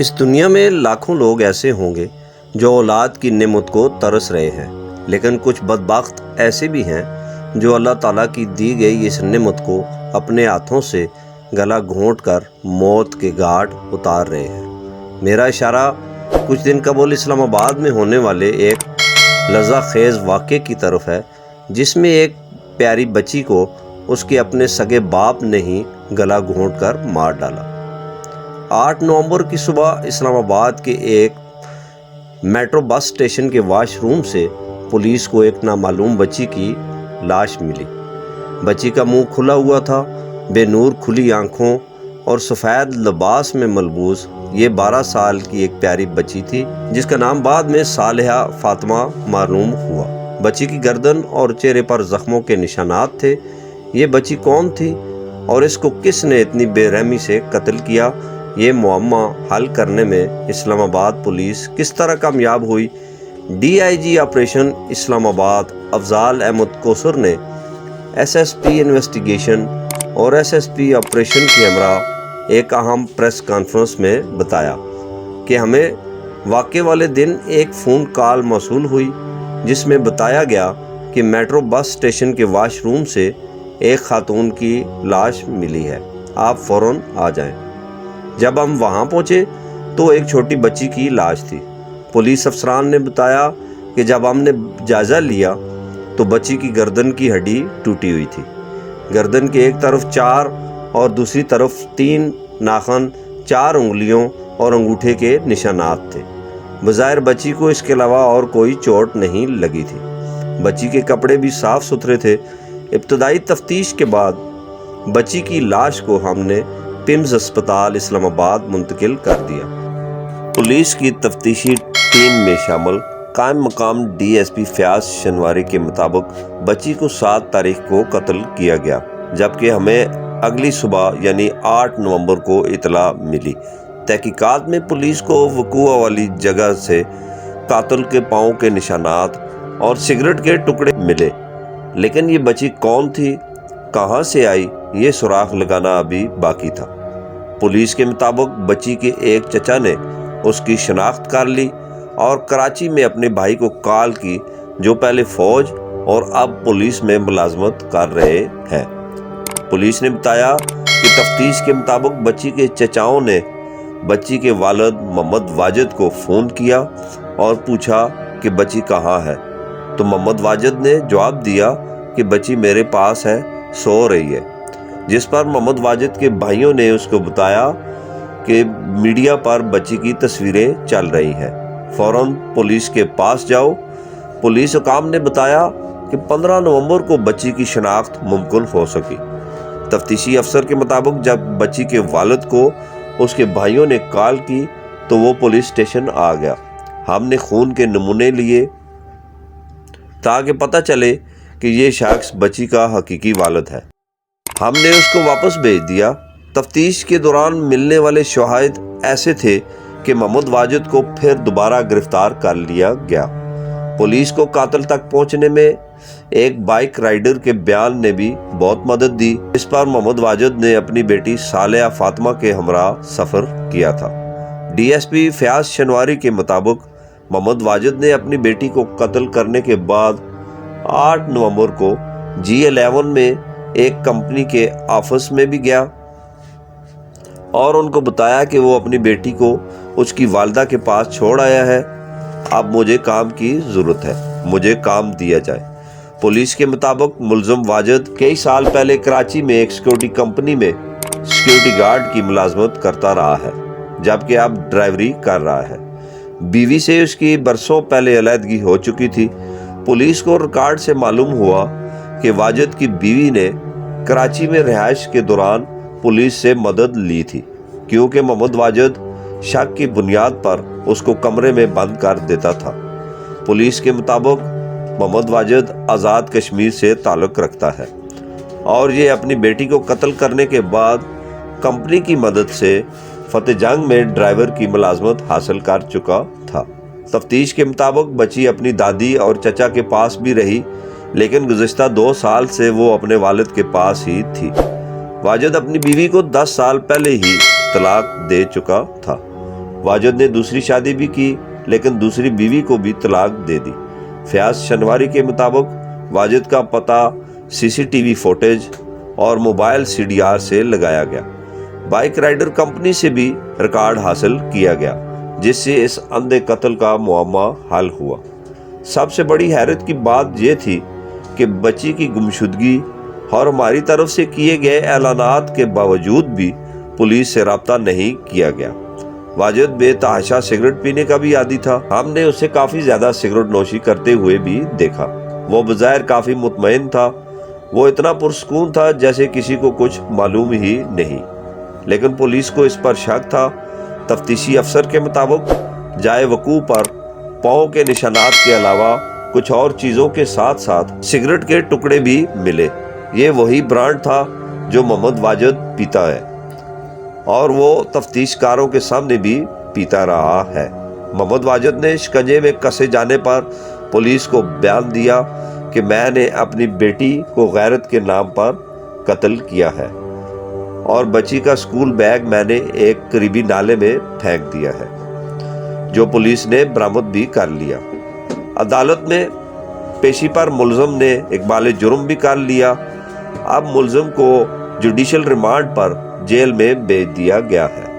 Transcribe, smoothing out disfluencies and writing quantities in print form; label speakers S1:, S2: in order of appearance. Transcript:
S1: اس دنیا میں لاکھوں لوگ ایسے ہوں گے جو اولاد کی نعمت کو ترس رہے ہیں، لیکن کچھ بدبخت ایسے بھی ہیں جو اللہ تعالیٰ کی دی گئی اس نعمت کو اپنے ہاتھوں سے گلا گھونٹ کر موت کے گھاٹ اتار رہے ہیں۔ میرا اشارہ کچھ دن قبل اسلام آباد میں ہونے والے ایک لرزہ خیز واقعے کی طرف ہے، جس میں ایک پیاری بچی کو اس کے اپنے سگے باپ نے ہی گلا گھونٹ کر مار ڈالا۔ 8 نومبر کی صبح اسلام آباد کے ایک میٹرو بس اسٹیشن کے واش روم سے پولیس کو ایک نامعلوم بچی کی لاش ملی۔ بچی کا منہ کھلا ہوا تھا، بے نور کھلی آنکھوں اور سفید لباس میں ملبوس یہ 12 سال کی ایک پیاری بچی تھی، جس کا نام بعد میں صالحہ فاطمہ معلوم ہوا۔ بچی کی گردن اور چہرے پر زخموں کے نشانات تھے۔ یہ بچی کون تھی اور اس کو کس نے اتنی بے رحمی سے قتل کیا، یہ معمہ حل کرنے میں اسلام آباد پولیس کس طرح کامیاب ہوئی؟ ڈی آئی جی آپریشن اسلام آباد افضال احمد کوثر نے ایس ایس پی انویسٹیگیشن اور ایس ایس پی آپریشن کے ہمراہ ایک اہم پریس کانفرنس میں بتایا کہ ہمیں واقعے والے دن ایک فون کال موصول ہوئی، جس میں بتایا گیا کہ میٹرو بس اسٹیشن کے واش روم سے ایک خاتون کی لاش ملی ہے، آپ فوراً آ جائیں۔ جب ہم وہاں پہنچے تو ایک چھوٹی بچی کی لاش تھی۔ پولیس افسران نے بتایا کہ جب ہم نے جائزہ لیا تو بچی کی گردن کی ہڈی ٹوٹی ہوئی تھی۔ گردن کے ایک طرف 4 اور دوسری طرف 3 ناخن، 4 انگلیوں اور انگوٹھے کے نشانات تھے۔ بظاہر بچی کو اس کے علاوہ اور کوئی چوٹ نہیں لگی تھی۔ بچی کے کپڑے بھی صاف ستھرے تھے۔ ابتدائی تفتیش کے بعد بچی کی لاش کو ہم نے پمز اسپتال اسلام آباد منتقل کر دیا۔ پولیس کی تفتیشی ٹیم میں شامل قائم مقام D S P Fayaz Shinwari کے مطابق بچی کو 7 تاریخ کو قتل کیا گیا، جبکہ ہمیں اگلی صبح یعنی 8 نومبر کو اطلاع ملی۔ تحقیقات میں پولیس کو وقوع والی جگہ سے قاتل کے پاؤں کے نشانات اور سگریٹ کے ٹکڑے ملے، لیکن یہ بچی کون تھی، کہاں سے آئی، یہ سراغ لگانا ابھی باقی تھا۔ پولیس کے مطابق بچی کے ایک چچا نے اس کی شناخت کر لی اور کراچی میں اپنے بھائی کو کال کی، جو پہلے فوج اور اب پولیس میں ملازمت کر رہے ہیں۔ پولیس نے بتایا کہ تفتیش کے مطابق بچی کے چچاؤں نے بچی کے والد محمد واجد کو فون کیا اور پوچھا کہ بچی کہاں ہے، تو محمد واجد نے جواب دیا کہ بچی میرے پاس ہے، سو رہی ہے، جس پر محمد واجد کے بھائیوں نے اس کو بتایا کہ میڈیا پر بچی کی تصویریں چل رہی ہیں، فوراً پولیس کے پاس جاؤ۔ پولیس حکام نے بتایا کہ 15 نومبر کو بچی کی شناخت ممکن ہو سکی۔ تفتیشی افسر کے مطابق جب بچی کے والد کو اس کے بھائیوں نے کال کی تو وہ پولیس اسٹیشن آ گیا۔ ہم نے خون کے نمونے لیے تاکہ پتہ چلے کہ یہ شخص بچی کا حقیقی والد ہے۔ ہم نے اس کو واپس بھیج دیا۔ تفتیش کے دوران ملنے والے شواہد ایسے تھے کہ محمد واجد کو پھر دوبارہ گرفتار کر لیا گیا۔ پولیس کو قاتل تک پہنچنے میں ایک بائک رائڈر کے بیان نے بھی بہت مدد دی، اس پر محمد واجد نے اپنی بیٹی صالحہ فاطمہ کے ہمراہ سفر کیا تھا۔ D S P Fayaz Shinwari کے مطابق محمد واجد نے اپنی بیٹی کو قتل کرنے کے بعد 8 نومبر کو G11 میں ایک کمپنی کے آفس میں بھی گیا اور ان کو بتایا کہ وہ اپنی بیٹی کو اس کی والدہ کے پاس چھوڑ آیا ہے، اب مجھے کام کی ضرورت ہے، مجھے کام دیا جائے۔ پولیس کے مطابق ملزم واجد کئی سال پہلے کراچی میں ایک سیکورٹی کمپنی میں سیکورٹی گارڈ کی ملازمت کرتا رہا ہے، جبکہ اب ڈرائیوری کر رہا ہے۔ بیوی سے اس کی برسوں پہلے علیحدگی ہو چکی تھی۔ پولیس کو ریکارڈ سے معلوم ہوا کہ واجد کی بیوی نے کراچی میں رہائش کے دوران پولیس سے مدد لی تھی، کیونکہ محمد واجد شک کی بنیاد پر اس کو کمرے میں بند کر دیتا تھا۔ پولیس کے مطابق محمد واجد آزاد کشمیر سے تعلق رکھتا ہے اور یہ اپنی بیٹی کو قتل کرنے کے بعد کمپنی کی مدد سے فتح جنگ میں ڈرائیور کی ملازمت حاصل کر چکا تھا۔ تفتیش کے مطابق بچی اپنی دادی اور چچا کے پاس بھی رہی، لیکن گزشتہ 2 سال سے وہ اپنے والد کے پاس ہی تھی۔ واجد اپنی بیوی کو 10 سال پہلے ہی طلاق دے چکا تھا۔ واجد نے دوسری شادی بھی کی لیکن دوسری بیوی کو بھی طلاق دے دی۔ فیاض شنواری کے مطابق واجد کا پتہ سی سی ٹی وی فوٹیج اور موبائل سی ڈی آر سے لگایا گیا۔ بائک رائڈر کمپنی سے بھی ریکارڈ حاصل کیا گیا جس سے اس اندھے قتل کا معمہ حل ہوا۔ سب سے بڑی حیرت کی بات یہ تھی کہ بچی کی گمشدگی اور ہماری طرف سے کیے گئے اعلانات کے باوجود بھی پولیس سے رابطہ نہیں کیا گیا۔ واجد بے تحاشا سگریٹ پینے کا بھی عادی تھا۔ ہم نے اسے کافی زیادہ سگریٹ نوشی کرتے ہوئے بھی دیکھا۔ وہ بظاہر کافی مطمئن تھا، وہ اتنا پرسکون تھا جیسے کسی کو کچھ معلوم ہی نہیں، لیکن پولیس کو اس پر شک تھا۔ تفتیشی افسر کے مطابق جائے وقوع پر پاؤں کے نشانات کے علاوہ کچھ اور چیزوں کے ساتھ ساتھ سگریٹ کے ٹکڑے بھی ملے۔ یہ وہی برانڈ تھا جو محمد واجد پیتا ہے اور وہ تفتیش کاروں کے سامنے بھی پیتا رہا ہے۔ محمد واجد نے شکنجے میں کسے جانے پر پولیس کو بیان دیا کہ میں نے اپنی بیٹی کو غیرت کے نام پر قتل کیا ہے اور بچی کا اسکول بیگ میں نے ایک قریبی نالے میں پھینک دیا ہے، جو پولیس نے برآمد بھی کر لیا۔ عدالت میں پیشی پر ملزم نے اقبال جرم بھی کر لیا۔ اب ملزم کو جوڈیشل ریمانڈ پر جیل میں بھیج دیا گیا ہے۔